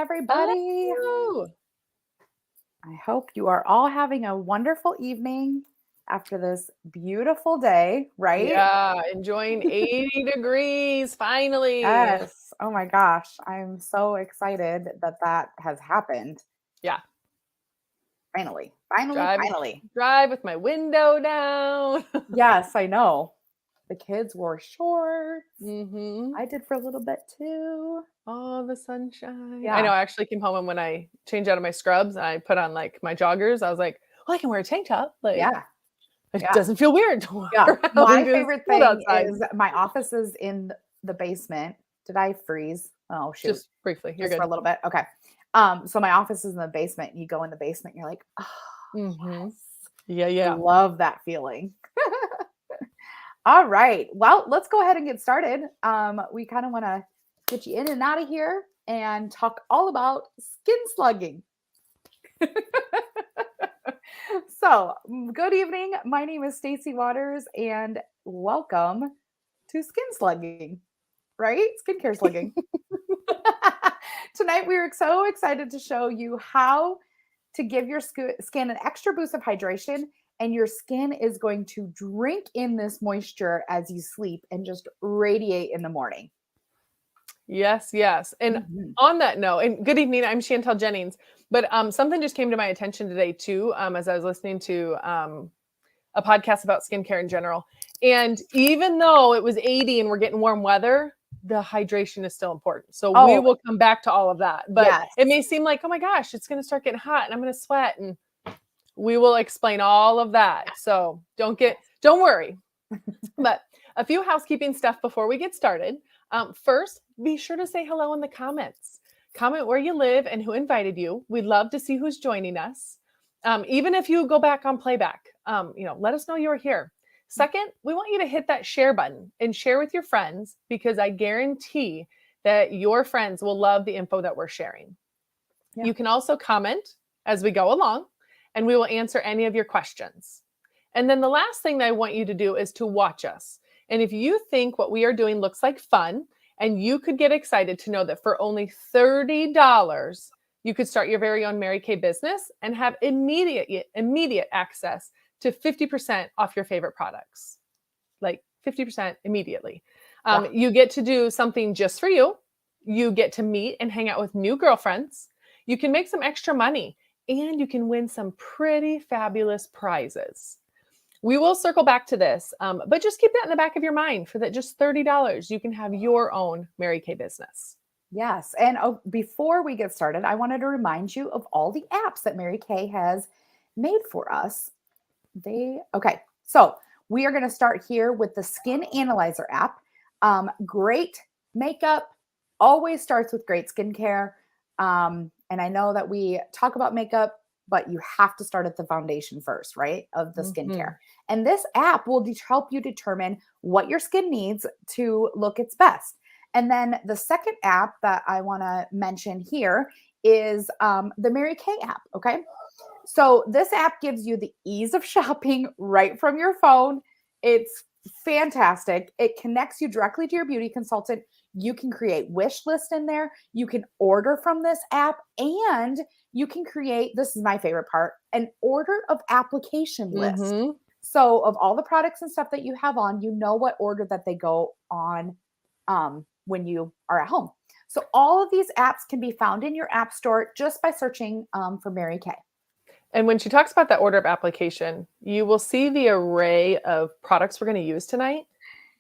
everybody. Hello. I hope you are all having a wonderful evening after this beautiful day, right? Yeah, enjoying 80 degrees finally. Yes. Oh my gosh. I'm so excited that that has happened. Yeah, Finally. Finally, drive finally. drive with my window down. Yes, I know. The kids wore shorts. hmm I did for a little bit too. Oh, the sunshine. I Yeah. know. I actually came home and when I changed out of my scrubs and I put on like my joggers, I was like, well, I can wear a tank top. Like, Yeah. it Yeah. doesn't feel weird to walk Yeah. around My because it's favorite cold thing outside. is my office is in the basement. Did I freeze? Oh shoot. Just briefly, you're Just for good. a little bit. Okay. So my office is in the basement. You go in the basement, you're like, oh, hmm yes. Yeah, I yeah. love that feeling. All right. Well, let's go ahead and get started. We kind of want to get you in and out of here and talk all about skin slugging. So, good evening. My name is Stacy Waters, and welcome to Skin Slugging, right? Skincare slugging. Tonight, we are so excited to show you how to give your skin an extra boost of hydration, and your skin is going to drink in this moisture as you sleep and just radiate in the morning. Yes, yes. And Mhm. on that note, and good evening, I'm Chantel Jennings. But something just came to my attention today too, as I was listening to a podcast about skincare in general. And even though it was 80 and we're getting warm weather, the hydration is still important. So we Oh, will come back to all of that. But yes. it may seem like, oh my gosh, it's going to start getting hot and I'm going to sweat, and we will explain all of that. So don't worry. But a few housekeeping stuff before we get started. First, be sure to say hello in the comments. Comment where you live and who invited you. We'd love to see who's joining us. Even if you go back on playback, let us know you're here. Second, we want you to hit that share button and share with your friends, because I guarantee that your friends will love the info that we're sharing. Yeah. You can also comment as we go along, and we will answer any of your questions. And then the last thing that I want you to do is to watch us. And if you think what we are doing looks like fun, and you could get excited to know that for only $30, you could start your very own Mary Kay business and have immediate access to 50% off your favorite products. Like 50% immediately. Wow. You get to do something just for you. You get to meet and hang out with new girlfriends. You can make some extra money, and you can win some pretty fabulous prizes. We will circle back to this, but just keep that in the back of your mind, for that just $30, you can have your own Mary Kay business. Yes. And before we get started, I wanted to remind you of all the apps that Mary Kay has made for us. Okay. So we are going to start here with the Skin Analyzer app. Great makeup always starts with great skincare. And I know that we talk about makeup, but you have to start at the foundation first, right? Of the skincare. And this app will help you determine what your skin needs to look its best. And then the second app that I want to mention here is the Mary Kay app. Okay. So this app gives you the ease of shopping right from your phone. It's fantastic. It connects you directly to your beauty consultant. You can create wish lists in there. You can order from this app, and you can create, this is my favorite part, an order of application list. So of all the products and stuff that you have on, you know what order that they go on when you are at home. So all of these apps can be found in your app store just by searching for Mary Kay. And when she talks about that order of application, you will see the array of products we're going to use tonight.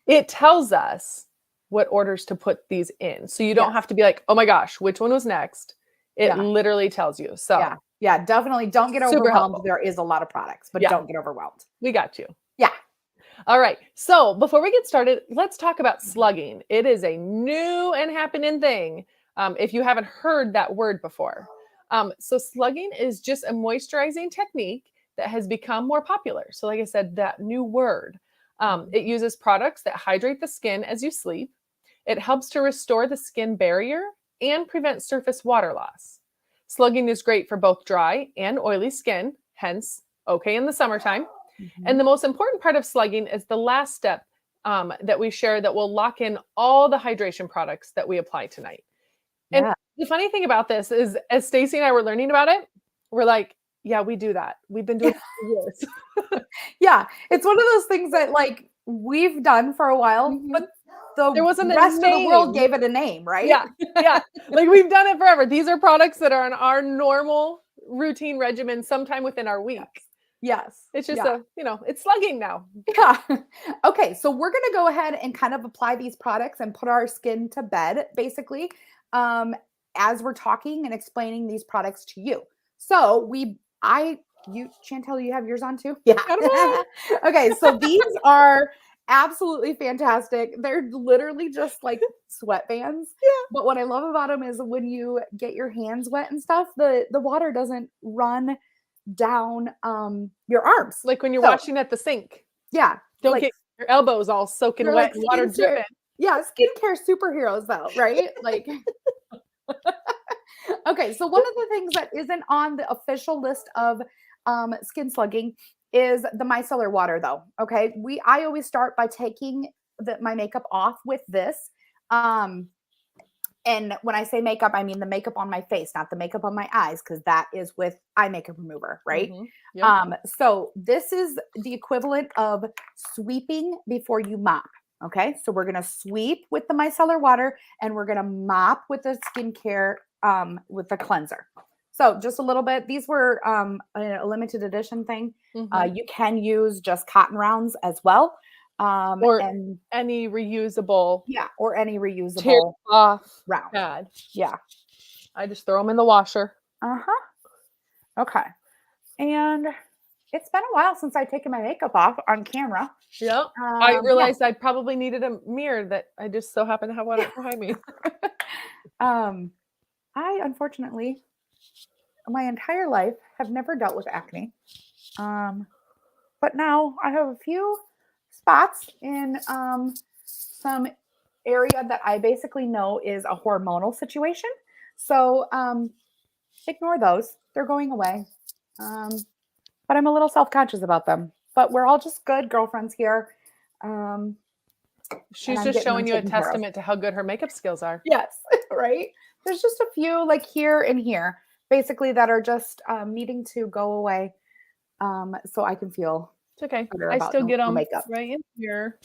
It tells us what orders to put these in. So you don't have to be like, oh my gosh, which one was next? It literally tells you. So yeah, definitely don't get overwhelmed. Helpful. There is a lot of products, but don't get overwhelmed. We got you. Yeah. All right. So before we get started, let's talk about slugging. It is a new and happening thing. If you haven't heard that word before. So slugging is just a moisturizing technique that has become more popular. So like I said, that new word. It uses products that hydrate the skin as you sleep. It helps to restore the skin barrier and prevent surface water loss. Slugging is great for both dry and oily skin, hence okay in the summertime. And the most important part of slugging is the last step that we share that will lock in all the hydration products that we apply tonight. And Yeah. the funny thing about this is, as Stacy and I were learning about it, we're like, yeah, we do that. We've been doing it for years. Yeah. It's one of those things that like we've done for a while, Mhm. but the There wasn't a rest of the world name. gave it a name, right? Yeah, yeah. Like we've done it forever. These are products that are on our normal routine regimen sometime within our week. Yes. It's just Yeah. it's slugging now. Yeah. Okay. So we're going to go ahead and kind of apply these products and put our skin to bed, basically, um, as we're talking and explaining these products to you. So Chantel, you have yours on too? Yeah. Got 'em on. Okay. So these are absolutely fantastic. They're literally just like sweatbands. Yeah. But what I love about them is when you get your hands wet and stuff, the water doesn't run down your arms. Like when you're So, washing at the sink. yeah. Don't Like get your elbows all soaking they're wet like and water skincare, dripping. yeah, skincare superheroes though, right? Like okay, so one of the things that isn't on the official list of skin slugging is the micellar water though. Okay. I always start by taking my makeup off with this. Um and when I say makeup, I mean the makeup on my face, not the makeup on my eyes, because that is with eye makeup remover, right? Yep. So this is the equivalent of sweeping before you mop. Okay, so we're gonna sweep with the micellar water, and we're gonna mop with the skincare with the cleanser. So just a little bit. These were a limited edition thing. You can use just cotton rounds as well, Or and any reusable yeah, or any tear reusable off round. pad. Yeah. I just throw them in the washer. Uh-huh. Okay. And it's been a while since I've taken my makeup off on camera. Yep. I Yeah. realized I probably needed a mirror that I just so happen to have one behind me. I unfortunately, my entire life, have never dealt with acne. But now I have a few spots in some area that I basically know is a hormonal situation. So ignore those. They're going away. But I'm a little self-conscious about them. But we're all just good girlfriends here. She's I'm just getting them showing you a taken care of. testament to how good her makeup skills are. Yes, right? There's just a few like here and here, basically, that are just needing to go away so I can feel It's okay. better I about still get no them makeup. right in here.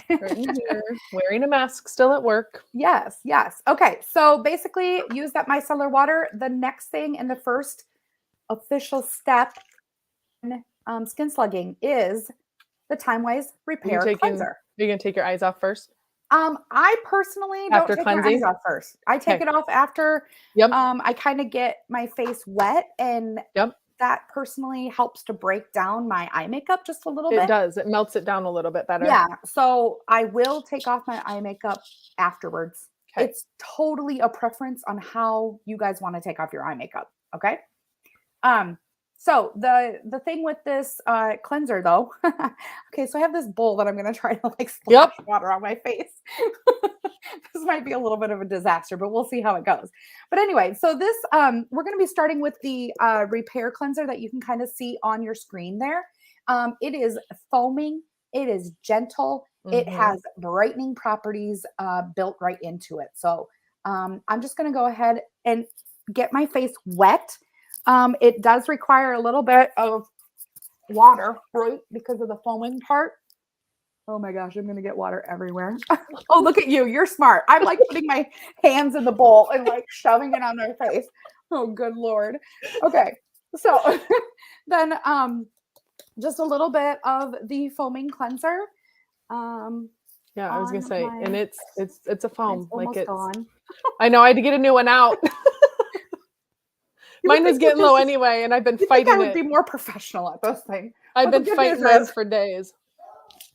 Right in here. Wearing a mask still at work. Yes, yes. Okay, so basically use that micellar water. The next thing and the first official step in skin slugging is the Time-Wise Repair Cleanser. You're gonna take your eyes off first? I personally After don't take my eyes cleansing? off first. I take Okay. it off after Yep. I kind of get my face wet, and Yep. that personally helps to break down my eye makeup just a little It bit. does. It melts it down a little bit better. Yeah. So I will take off my eye makeup afterwards. Okay. It's totally a preference on how you guys want to take off your eye makeup. Okay. So the thing with this cleanser though, okay, so I have this bowl that I'm gonna try to like splash water on my face. This might be a little bit of a disaster, but we'll see how it goes. But anyway, so this we're gonna be starting with the repair cleanser that you can kind of see on your screen there. It is foaming, it is gentle, it has brightening properties built right into it. So I'm just gonna go ahead and get my face wet. It does require a little bit of water, right? Because of the foaming part. Oh my gosh, I'm going to get water everywhere. Oh, look at you. You're smart. I'm like putting my hands in the bowl and like shoving it on my face. Oh, good Lord. Okay. So then just a little bit of the foaming cleanser. Yeah, I was gonna say, and it's a foam. It's almost gone. I know I had to get a new one out. Mine was getting low anyway, and I've been fighting I would it. be more professional at this thing. I've been fighting mine for days.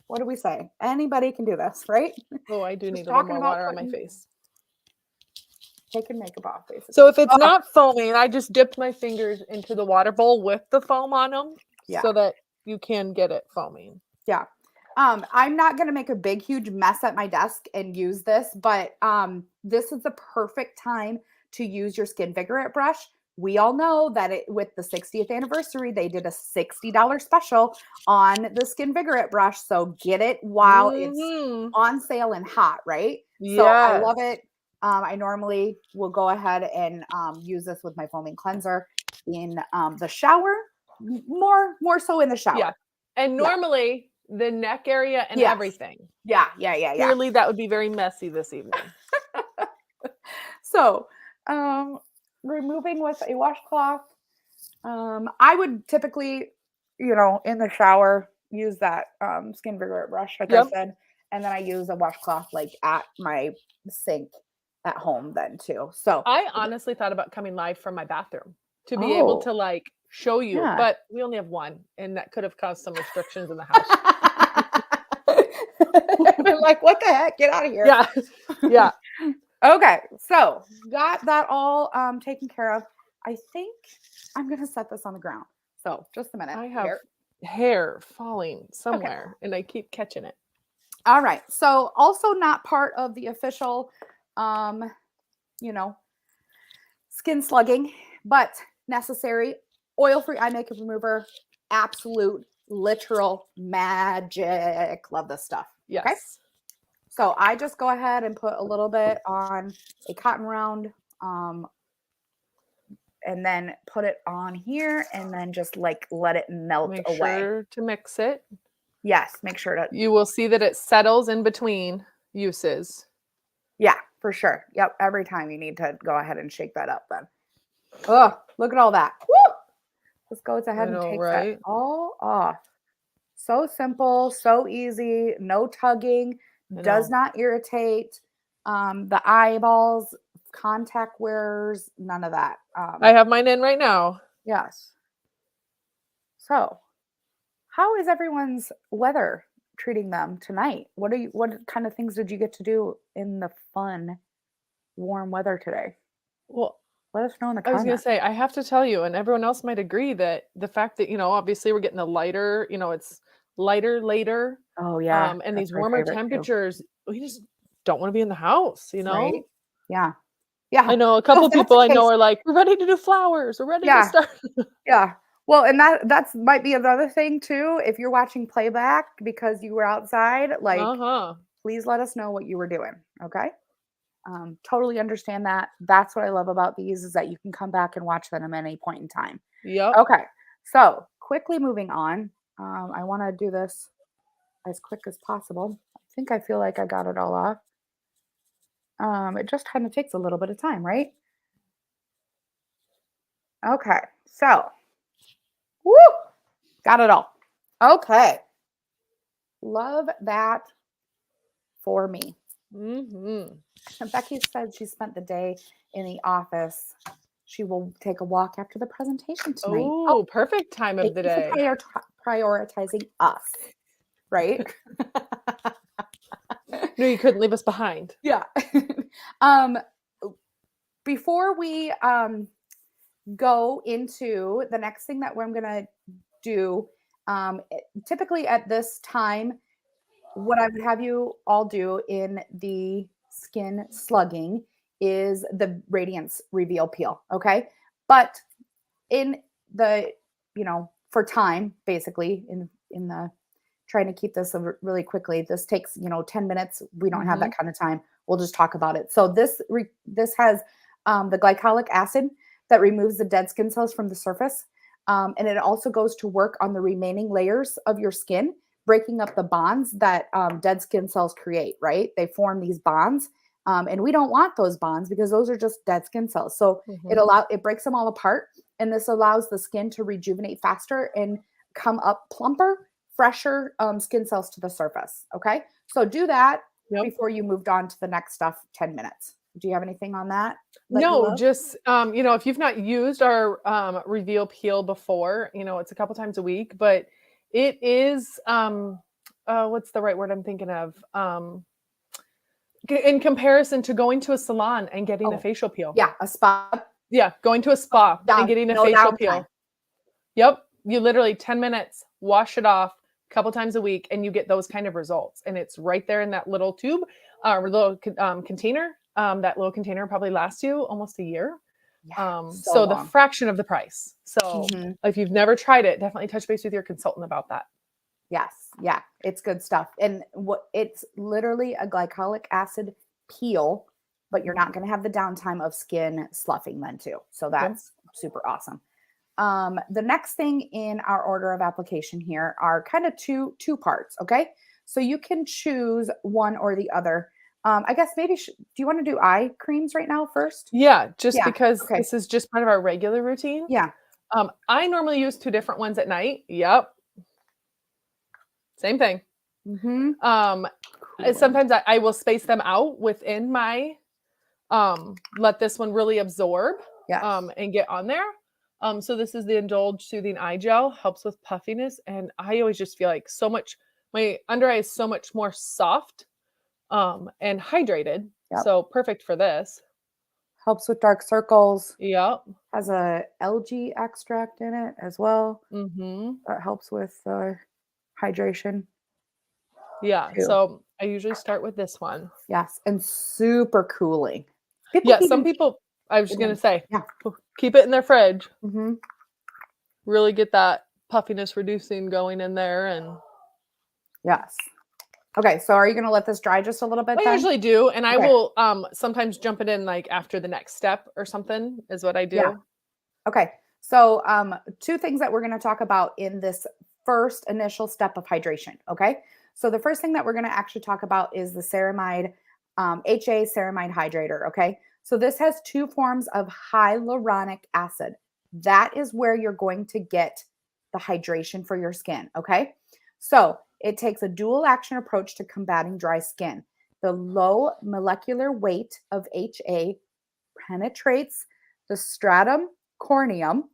What do we say? Anybody can do this, right? Oh, I do need a little more water on my face. Taking makeup off, basically. So if it's not foaming, I just dipped my fingers into the water bowl with the foam on them, so that you can get it foaming. Yeah. I'm not going to make a big, huge mess at my desk and use this, but this is the perfect time to use your Skin Vigorate brush. We all know that with the 60th anniversary, they did a $60 special on the Skin Vigorate brush. So get it while it's on sale and hot, right? So I love it. I normally will go ahead and use this with my foaming cleanser in the shower, more so in the shower. Yeah. And Yeah. normally the neck area and Yes. everything. Yeah. Clearly that would be very messy this evening. So, removing with a washcloth. I would typically, in the shower, use that skin vigorant brush, like I Yep. said, and then I use a washcloth like at my sink at home then too. So, I honestly thought about coming live from my bathroom to be able oh, to like show you, yeah. but we only have one, and that could have caused some restrictions in the house. I'm like, what the heck? Get out of here. Yeah. Yeah. Okay, so got that all taken care of. I think I'm gonna set this on the ground. So just a minute. I have Here. hair falling somewhere and I keep catching it. All right. So also not part of the official skin slugging, but necessary oil-free eye makeup remover. Absolute literal magic. Love this stuff. Yes. Okay. So I just go ahead and put a little bit on a cotton round, and then put it on here, and then just like let it melt Make away. sure to mix it. Yes, make sure to. You will see that it settles in between uses. Yeah, for sure. Yep. Every time you need to go ahead and shake that up then. Oh, look at all that. Woo! Just goes ahead and takes that all off. So simple, so easy, no tugging, does not irritate the eyeballs, contact wearers, none of that. I have mine in right now. Yes. So, how is everyone's weather treating them tonight? What kind of things did you get to do in the fun, warm weather today? Well, let us know in the I was comments. going to say, I have to tell you, and everyone else might agree, that the fact that, obviously we're getting a lighter, it's lighter later. Oh yeah. And these warmer temperatures, we just don't want to be in the house, Right? Yeah. Yeah. I know a couple people I know are like, we're ready to do flowers. We're ready to start. Yeah. Well, and that's might be another thing too. If you're watching playback because you were outside, like, please let us know what you were doing. Okay. Totally understand that. That's what I love about these is that you can come back and watch them at any point in time. Yep. Okay. So quickly moving on. I want to do this as quick as possible. I feel like I got it all off. It just kind of takes a little bit of time, right? Okay. So, woo, got it all. Okay. Love that for me. Becky said she spent the day in the office. She will take a walk after the presentation tonight. Oh, perfect time of the day. Prioritizing us, right? No, you couldn't leave us behind. Yeah. Before we go into the next thing that I'm going to do, typically at this time, what I would have you all do in the skin slugging is the Radiance Reveal Peel. Okay. But in the, for time, basically in the trying to keep this really quickly, this takes, 10 minutes. We don't have that kind of time. We'll just talk about it. So this has the glycolic acid that removes the dead skin cells from the surface. And it also goes to work on the remaining layers of your skin, breaking up the bonds that dead skin cells create, right? They form these bonds. And we don't want those bonds because those are just dead skin cells. So it breaks them all apart. And this allows the skin to rejuvenate faster and come up plumper, fresher skin cells to the surface. Okay. So do that before you moved on to the next stuff, 10 minutes. Do you have anything on that? No, just, if you've not used our Reveal Peel before, it's a couple times a week, but it is, what's the right word I'm thinking of? In comparison to going to a salon and getting a facial peel. Yeah, a spa. Yeah, going to a spa and getting a facial peel. Yep. You literally 10 minutes, wash it off a couple times a week, and you get those kind of results. And it's right there in that little tube or little container. That little container probably lasts you almost a year. Yeah, so the fraction of the price. So if you've never tried it, definitely touch base with your consultant about that. Yes. Yeah. It's good stuff. And it's literally a glycolic acid peel but you're not going to have the downtime of skin sloughing then too. So Yep. that's super awesome. The next thing in our order of application here are kind of two parts. Okay. So you can choose one or the other. I guess maybe, do you want to do eye creams right now first? Yeah, just Yeah. because Okay. this is just part of our regular routine. Yeah. I normally use 2 different ones at night. Yep. Same thing. Mm-hmm. Sometimes I will space them out within my, let this one really absorb, Yes. and get on there. So this is the Indulge Soothing Eye Gel, helps with puffiness. And I always just feel like my under eye is so much more soft, and hydrated. Yep. So perfect for this. Helps with dark circles. Yep. Has a algae extract in it as well. Mm-hmm. That helps with hydration Yeah. too. So I usually start with this one. Yes, and super cooling. People Yeah. keep Some in- people, I was just going to say, Yeah. keep it in their fridge. Mm-hmm. Really get that puffiness reducing going in there. And Yes. Okay, so are you going to let this dry just a little bit I then? usually do. And I Okay. will sometimes jump it in like after the next step or something is what I do. Yeah. Okay, so two things that we're going to talk about in this first initial step of hydration. Okay, so the first thing that we're going to actually talk about is the ceramide, HA ceramide hydrator. Okay, so this has 2 forms of hyaluronic acid. That is where you're going to get the hydration for your skin. Okay, so it takes a dual action approach to combating dry skin. The low molecular weight of HA penetrates the stratum corneum,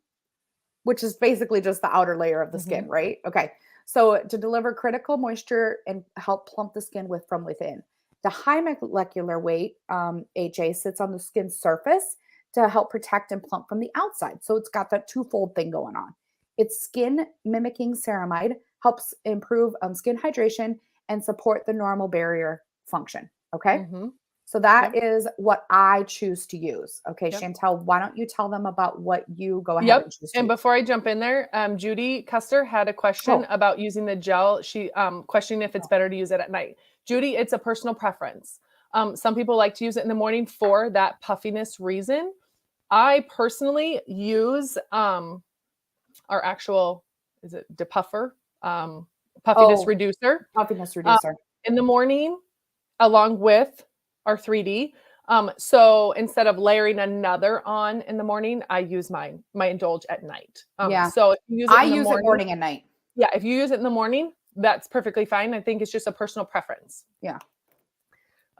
which is basically just the outer layer of the skin, right? Okay. So to deliver critical moisture and help plump the skin from within. The high molecular weight HA sits on the skin surface to help protect and plump from the outside. So it's got that twofold thing going on. Its skin mimicking ceramide helps improve skin hydration and support the normal barrier function. Okay. Mm-hmm. So that is what I choose to use. Okay, Yep. Chantel, why don't you tell them about what you go ahead Yep. and choose to And use? before I jump in there, Judy Custer had a question about using the gel. She questioning if it's better to use it at night. Judy, it's a personal preference. Some people like to use it in the morning for that puffiness reason. I personally use our actual, is it depuffer? Puffiness reducer. Puffiness reducer. In the morning, along with our 3D. So instead of layering another on in the morning, I use my Indulge at night. Yeah. So if you use it I in the use morning, it morning and night. yeah, if you use it in the morning, that's perfectly fine. I think it's just a personal preference. Yeah.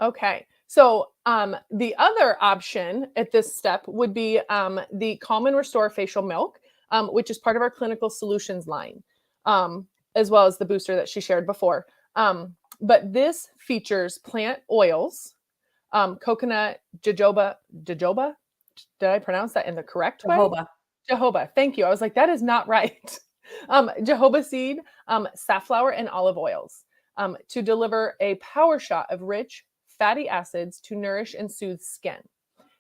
Okay. So the other option at this step would be the Calm and Restore Facial Milk, which is part of our Clinical Solutions line, as well as the booster that she shared before. But this features plant oils, coconut, jojoba. Did I pronounce that in the correct way? Jojoba. Thank you. I was like, that is not right. Jojoba seed, safflower, and olive oils to deliver a power shot of rich fatty acids to nourish and soothe skin.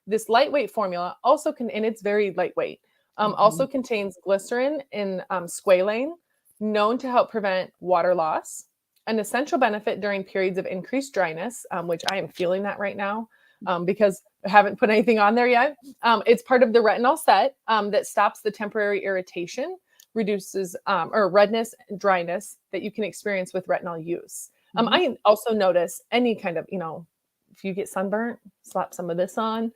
This lightweight formula also and it's very lightweight, also contains glycerin and squalane, known to help prevent water loss, an essential benefit during periods of increased dryness, which I am feeling that right now because I haven't put anything on there yet. It's part of the retinol set that stops the temporary irritation, reduces or redness and dryness that you can experience with retinol use. I also notice any kind of, if you get sunburnt, slap some of this on.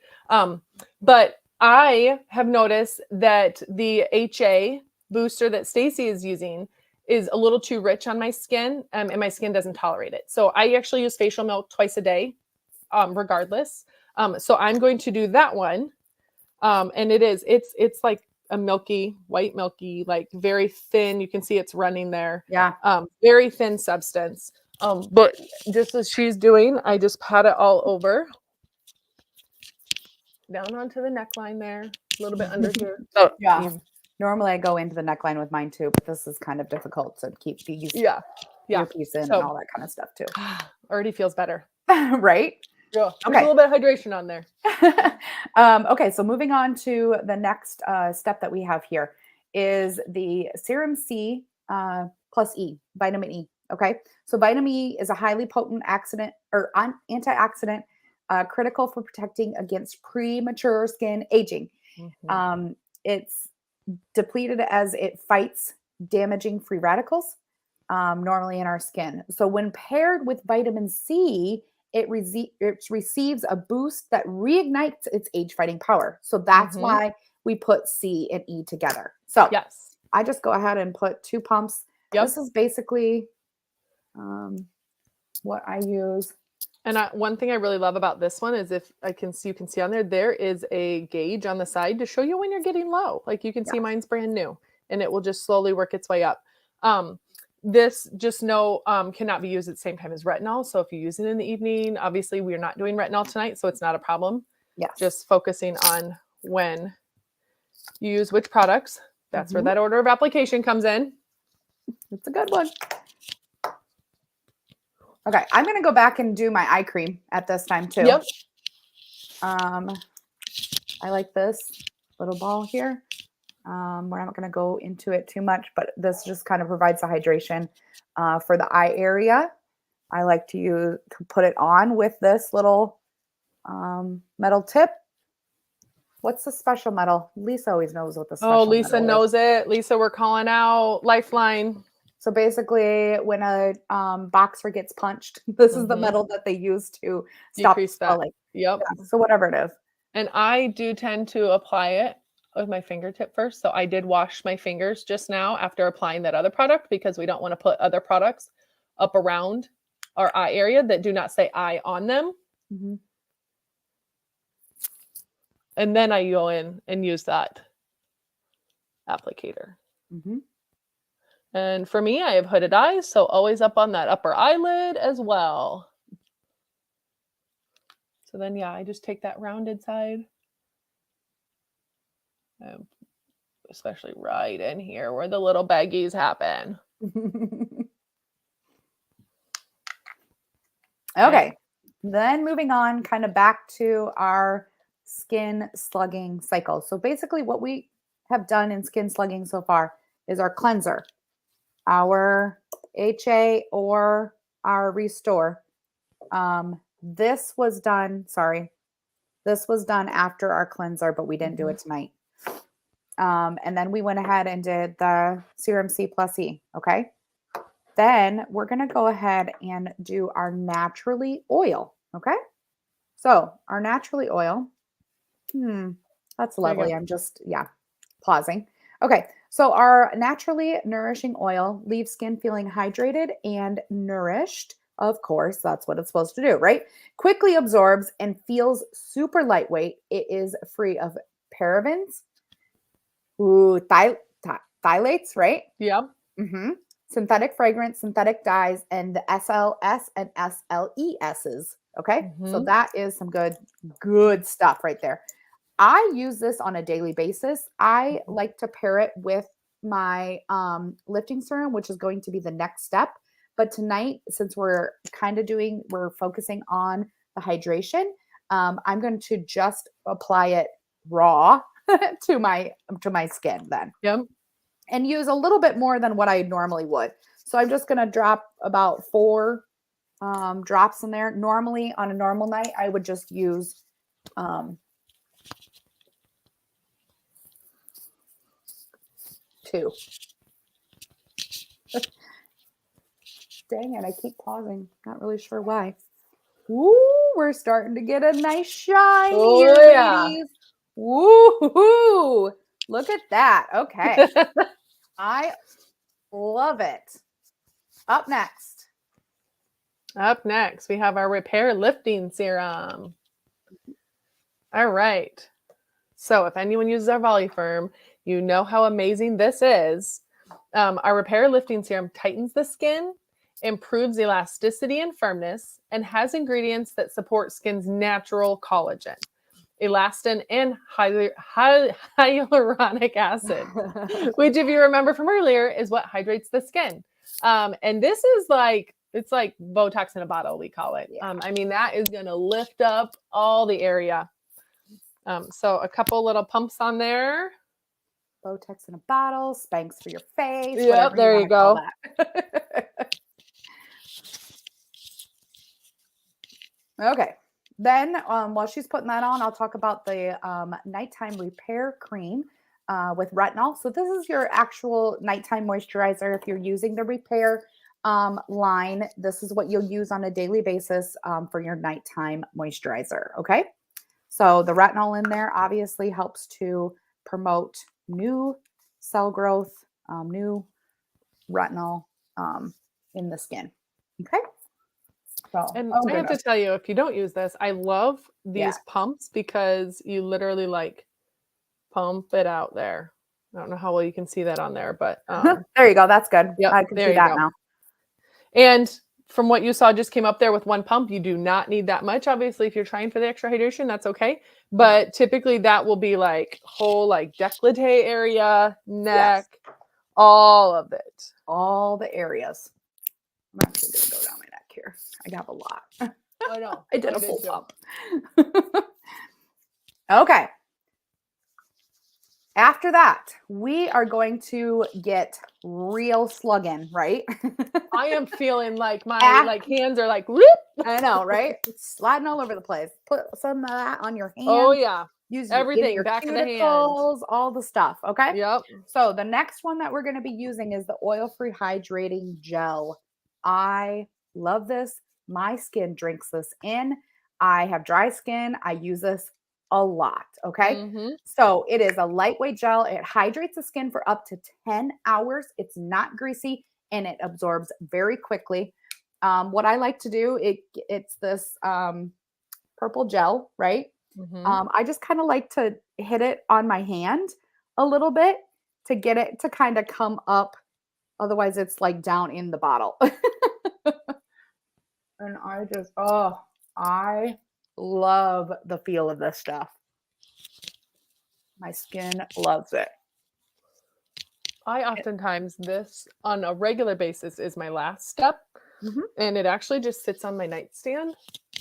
But I have noticed that the HA booster that Stacy is using is a little too rich on my skin, and my skin doesn't tolerate it. So I actually use facial milk twice a day, regardless. So I'm going to do that one. And it's like a white milky, like very thin. You can see it's running there. Yeah. Very thin substance. But just as she's doing, I just pat it all over. Down onto the neckline there, a little bit under here. So, yeah. Normally I go into the neckline with mine too, but this is kind of difficult to keep these earpiece in and all that kind of stuff too. Already feels better. Right? Yeah. Okay. A little bit of hydration on there. Okay, so moving on to the next step that we have here is the serum C plus E, vitamin E. Okay, so vitamin E is a highly potent antioxidant critical for protecting against premature skin aging. It's depleted as it fights damaging free radicals normally in our skin. So when paired with vitamin C, it receives a boost that reignites its age-fighting power. So that's why we put C and E together. So Yes. I just go ahead and put 2 pumps. Yep. This is basically what I use. And one thing I really love about this one is if you can see on there is a gauge on the side to show you when you're getting low. Like you can see mine's brand new and it will just slowly work its way up. This cannot be used at the same time as retinol. So if you use it in the evening, obviously we are not doing retinol tonight, so it's not a problem. Yes. Just focusing on when you use which products. That's where that order of application comes in. It's a good one. Okay, I'm going to go back and do my eye cream at this time too. Yep. I like this little ball here. We're not going to go into it too much, but this just kind of provides the hydration for the eye area. I like to put it on with this little metal tip. What's the special metal? Lisa always knows what the special metal is. Oh, Lisa knows it. Lisa, we're calling out Lifeline. So basically, when a boxer gets punched, this is the metal that they use to stop swelling. Yep. Yeah, so whatever it is. And I do tend to apply it with my fingertip first. So I did wash my fingers just now after applying that other product because we don't want to put other products up around our eye area that do not say eye on them. And then I go in and use that applicator. And for me, I have hooded eyes, so always up on that upper eyelid as well. So then, yeah, I just take that rounded side, especially right in here where the little baggies happen. Okay, then moving on kind of back to our skin slugging cycle. So basically what we have done in skin slugging so far is our cleanser, our HA or our restore. This was done after our cleanser, but we didn't do it tonight. And then we went ahead and did the Serum C plus E. Okay. Then we're going to go ahead and do our naturally oil. Okay. So our naturally oil, that's lovely. I'm just, pausing. Okay. So our naturally nourishing oil leaves skin feeling hydrated and nourished. Of course, that's what it's supposed to do, right? Quickly absorbs and feels super lightweight. It is free of parabens, phthalates, right? Yeah. Synthetic fragrance, synthetic dyes, and the SLS and SLESs. Okay. So that is some good stuff right there. I use this on a daily basis. I like to pair it with my lifting serum, which is going to be the next step. But tonight, since we're focusing on the hydration, I'm going to just apply it raw to my skin then. Yep. And use a little bit more than what I normally would. So I'm just going to drop about 4 drops in there. Normally, on a normal night, I would just use 2. Dang it, I keep pausing. Not really sure why. Woo, we're starting to get a nice shine here, ladies. Woo-hoo! Look at that. Okay. I love it. Up next, we have our Repair Lifting Serum. All right. So if anyone uses our Voluform, you know how amazing this is. Our Repair Lifting Serum tightens the skin, improves elasticity and firmness, and has ingredients that support skin's natural collagen, elastin, and hyaluronic acid, which, if you remember from earlier, is what hydrates the skin. And this is it's like Botox in a bottle, we call it. Yeah. I mean, that is going to lift up all the area. So a couple little pumps on there. Botox in a bottle, Spanx for your face. Yep, there you go. Okay, then while she's putting that on, I'll talk about the nighttime repair cream with retinol. So this is your actual nighttime moisturizer. If you're using the repair line, this is what you'll use on a daily basis for your nighttime moisturizer. Okay. So the retinol in there obviously helps to promote new cell growth, new retinol in the skin. Okay. So, And oh I have to goodness. tell you, if you don't use this, I love Yeah. these pumps because you literally like pump it out there. I don't know how well you can see that on there, but There you go. That's good. yep, I can there see you that go. now. And from what you saw just came up there with one pump, you do not need that much. Obviously, if you're trying for the extra hydration, that's okay. But typically that will be like whole like décolleté area, Yes. neck, all of it. All the areas. I'm actually going to go down my neck here. I got a lot. I know. I did a full too. pump. Okay. After that, we are going to get real slugging, right? I am feeling like my Ah. like hands are like whoop. I know, right? Sliding all over the place. Put some of that on your hands. Oh yeah. Use Everything, your back of the hand. cuticles, all the stuff. Okay. Yep. So the next one that we're going to be using is the oil-free hydrating gel. I love this. My skin drinks this in. I have dry skin. I use this a lot. Okay. Mhm. So it is a lightweight gel. It hydrates the skin for up to 10 hours. It's not greasy and it absorbs very quickly. What I like to do, it's this purple gel, right? Mhm. I just kind of like to hit it on my hand a little bit to get it to kind of come up. Otherwise, it's like down in the bottle. And I love the feel of this stuff. My skin loves it. I oftentimes this on a regular basis is my last step. Mhm. And it actually just sits on my nightstand.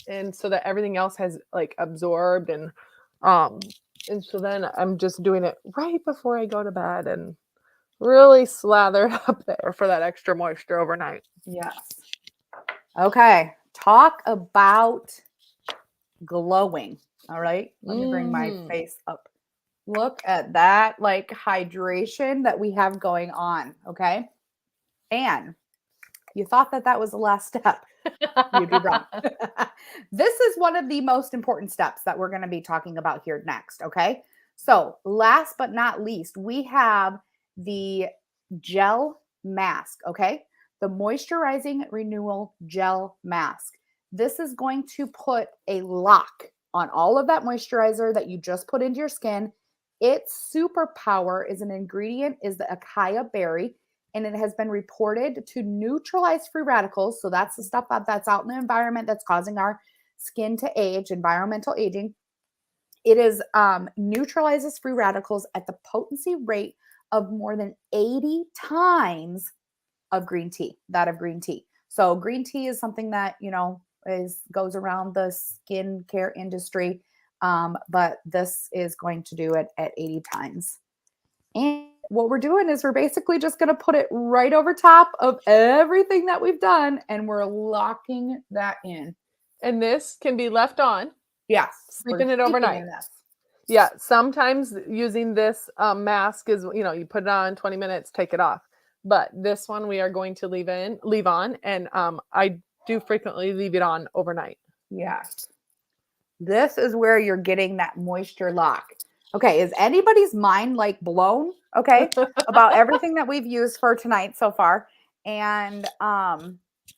And so that everything else has like absorbed um and so then I'm just doing it right before I go to bed and really slathered up there for that extra moisture overnight. Yes. Okay. Talk about glowing. All right. Let me bring my Mhm. face up. Look at that, like hydration that we have going on. Okay. And you thought that that was the last step. You'd be wrong. This is one of the most important steps that we're going to be talking about here next. Okay. So, last but not least, we have the gel mask. Okay. The moisturizing renewal gel mask. This is going to put a lock on all of that moisturizer that you just put into your skin. Its superpower is an ingredient is the acai berry, and it has been reported to neutralize free radicals. So that's the stuff that's out in the environment that's causing our skin to age, environmental aging. It is neutralizes free radicals at the potency rate of more than 80 times of green tea, that of green tea. So green tea is something that, is goes around the skincare industry. But this is going to do it at 80 times. And what we're doing is we're basically just going to put it right over top of everything that we've done, and we're locking that in. And this can be left on, Yes. sleeping it overnight. In this. Yeah, sometimes using this mask is, you put it on 20 minutes, take it off. But this one we are going to leave on, and I do frequently leave it on overnight. Yes. This is where you're getting that moisture lock. Okay, is anybody's mind like blown? Okay, about everything that we've used for tonight so far, and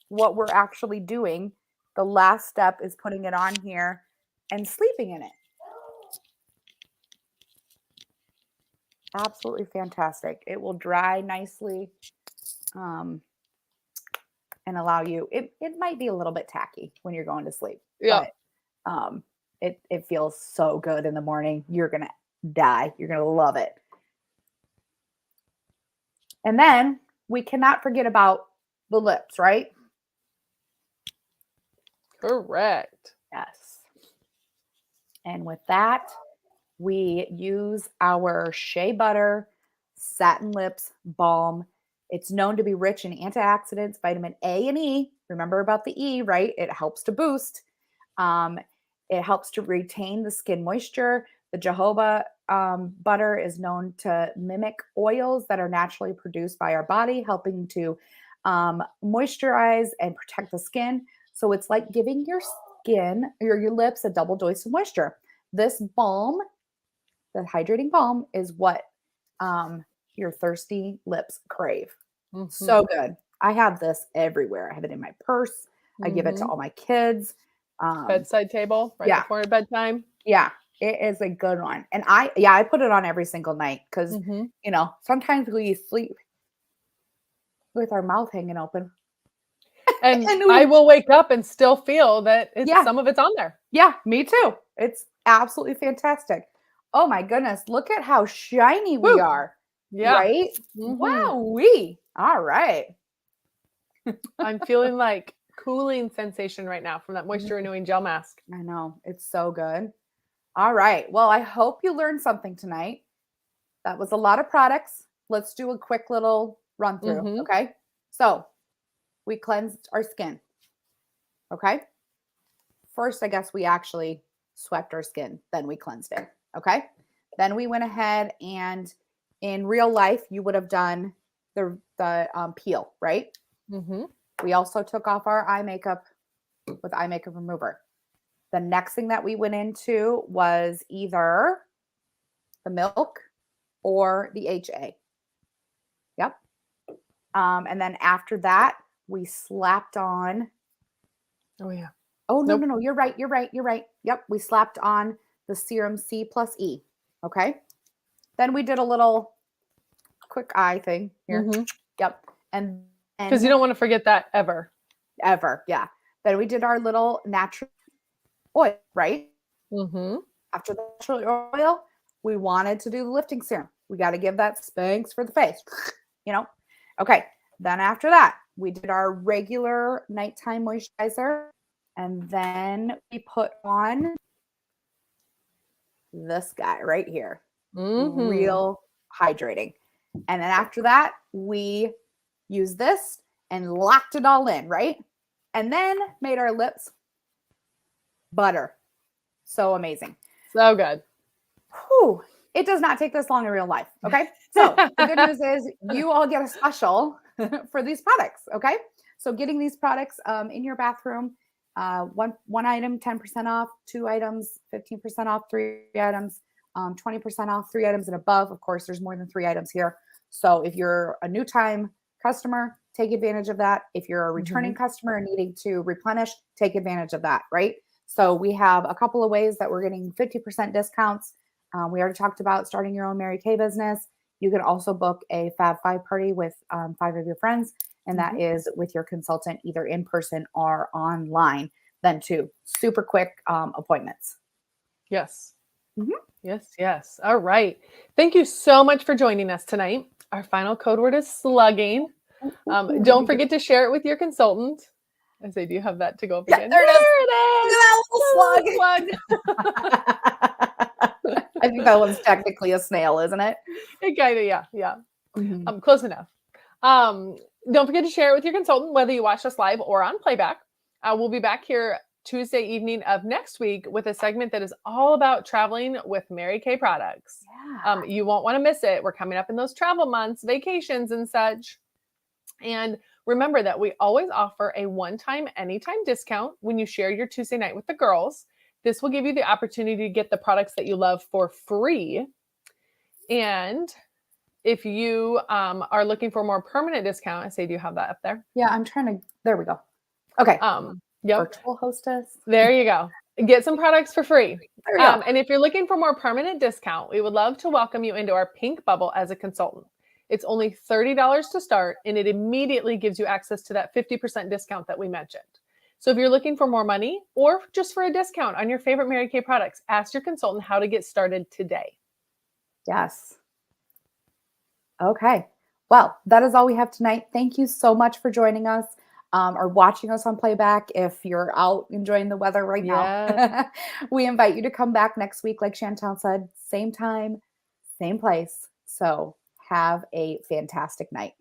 what we're actually doing. The last step is putting it on here and sleeping in it. Absolutely fantastic. It will dry nicely and allow you. It might be a little bit tacky when you're going to sleep, Yeah. but it feels so good in the morning. You're gonna die. You're gonna love it. And then we cannot forget about the lips, right? Correct. Yes. And with that, we use our Shea Butter Satin Lips Balm. It's known to be rich in antioxidants, vitamin A and E. Remember about the E, right? It helps to boost. It helps to retain the skin moisture. The jojoba butter is known to mimic oils that are naturally produced by our body, helping to moisturize and protect the skin. So it's like giving your skin or your lips a double dose of moisture. This balm, the hydrating balm, is what your thirsty lips crave. So good. I have this everywhere. I have it in my purse. I give it to all my kids. Bedside table right before bedtime. Yeah, it is a good one. And I put it on every single night because, sometimes we sleep with our mouth hanging open. And I will wake up and still feel that some of it's on there. Yeah, me too. It's absolutely fantastic. Oh my goodness. Look at how shiny we are. Yeah. Right? Wowee. All right. I'm feeling like cooling sensation right now from that moisture renewing gel mask. I know. It's so good. All right. Well, I hope you learned something tonight. That was a lot of products. Let's do a quick little run through. Okay. So we cleansed our skin. Okay. First, I guess we actually swept our skin. Then we cleansed it. Okay. Then we went ahead and in real life, you would have done the peel, right? We also took off our eye makeup with eye makeup remover. The next thing that we went into was either the milk or the HA. Yep. And then after that, we slapped on. Oh, yeah. Oh, no. You're right. Yep. We slapped on the serum C plus E. Okay. Then we did a little quick eye thing here. Yep. And because you don't want to forget that ever. Yeah. Then we did our little natural oil, right? After the natural oil, we wanted to do the lifting serum. We got to give that Spanx for the face, Okay. Then after that, we did our regular nighttime moisturizer. And then we put on this guy right here. Real hydrating. And then after that, we used this and locked it all in, right? And then made our lips butter. So amazing. So good. Whew. It does not take this long in real life. Okay. So the good news is you all get a special for these products. Okay. So getting these products in your bathroom, one item, 10% off, 2 items, 15% off, 3 items, 20% off, 3 items and above. Of course, there's more than 3 items here. So if you're a new time customer, take advantage of that. If you're a returning customer and needing to replenish, take advantage of that, right? So we have a couple of ways that we're getting 50% discounts. We already talked about starting your own Mary Kay business. You can also book a Fab 5 party with 5 of your friends, and that is with your consultant either in person or online. Then 2 super quick appointments. Yes. Yes. All right. Thank you so much for joining us tonight. Our final code word is slugging. Don't forget to share it with your consultant. I say, do you have that to go up again? There it is. Slug. I think that one's technically a snail, isn't it? It kind of, yeah. Close enough. Don't forget to share it with your consultant, whether you watch us live or on playback. We'll be back here Tuesday evening of next week with a segment that is all about traveling with Mary Kay products. Yeah. You won't want to miss it. We're coming up in those travel months, vacations and such. And remember that we always offer a one-time, anytime discount when you share your Tuesday night with the girls. This will give you the opportunity to get the products that you love for free. And if you are looking for a more permanent discount, I say, do you have that up there? Yeah, I'm trying to. There we go. Okay. Virtual hostess. There you go. Get some products for free. And if you're looking for more permanent discount, we would love to welcome you into our pink bubble as a consultant. It's only $30 to start, and it immediately gives you access to that 50% discount that we mentioned. So if you're looking for more money or just for a discount on your favorite Mary Kay products, ask your consultant how to get started today. Yes. Okay. Well, that is all we have tonight. Thank you so much for joining us or watching us on playback. If you're out enjoying the weather right now, we invite you to come back next week. Like Chantal said, same time, same place. So have a fantastic night.